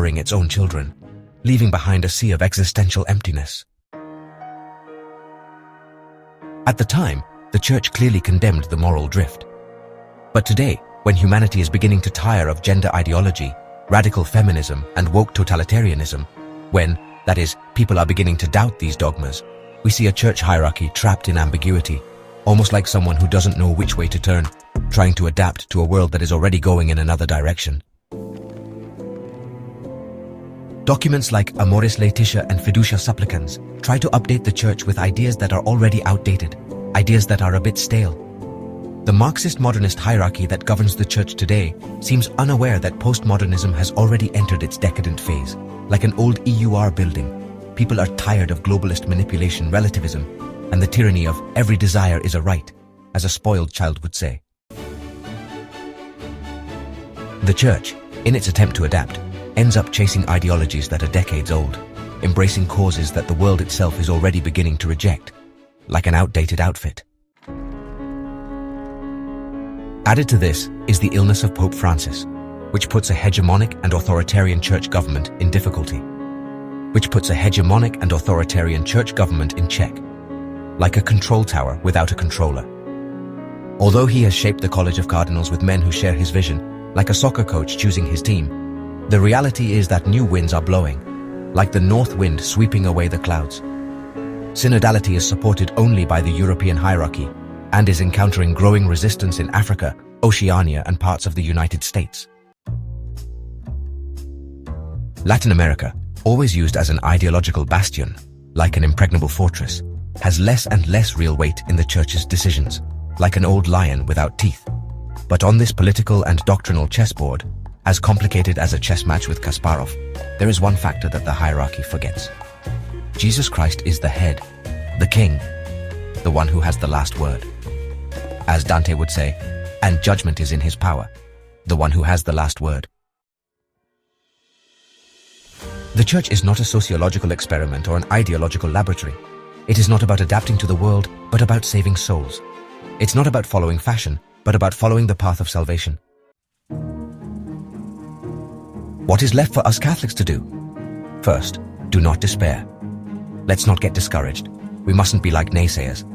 devouring its own children, leaving behind a sea of existential emptiness. At the time, the church clearly condemned the moral drift. But today, when humanity is beginning to tire of gender ideology, radical feminism, and woke totalitarianism, when, that is, people are beginning to doubt these dogmas, we see a church hierarchy trapped in ambiguity, almost like someone who doesn't know which way to turn, trying to adapt to a world that is already going in another direction. Documents like Amoris Laetitia and Fiducia Supplicans try to update the church with ideas that are already outdated, ideas that are a bit stale. The Marxist-modernist hierarchy that governs the church today seems unaware that postmodernism has already entered its decadent phase. Like an old EUR building, people are tired of globalist manipulation, relativism, and the tyranny of every desire is a right, as a spoiled child would say. The church, in its attempt to adapt, ends up chasing ideologies that are decades old, embracing causes that the world itself is already beginning to reject, like an outdated outfit. Added to this is the illness of Pope Francis, which puts a hegemonic and authoritarian church government in difficulty. In check, like a control tower without a controller. Although he has shaped the College of Cardinals with men who share his vision, like a soccer coach choosing his team, the reality is that new winds are blowing, like the north wind sweeping away the clouds. Synodality is supported only by the European hierarchy and is encountering growing resistance in Africa, Oceania, and parts of the United States. Latin America, always used as an ideological bastion, like an impregnable fortress, has less and less real weight in the church's decisions, like an old lion without teeth. But on this political and doctrinal chessboard, as complicated as a chess match with Kasparov, there is one factor that the hierarchy forgets. Jesus Christ is the head, the king, the one who has the last word. As Dante would say, and judgment is in his power, the one who has the last word. The church is not a sociological experiment or an ideological laboratory. It is not about adapting to the world, but about saving souls. It's not about following fashion, but about following the path of salvation. What is left for us Catholics to do? First, do not despair. Let's not get discouraged. We mustn't be like naysayers.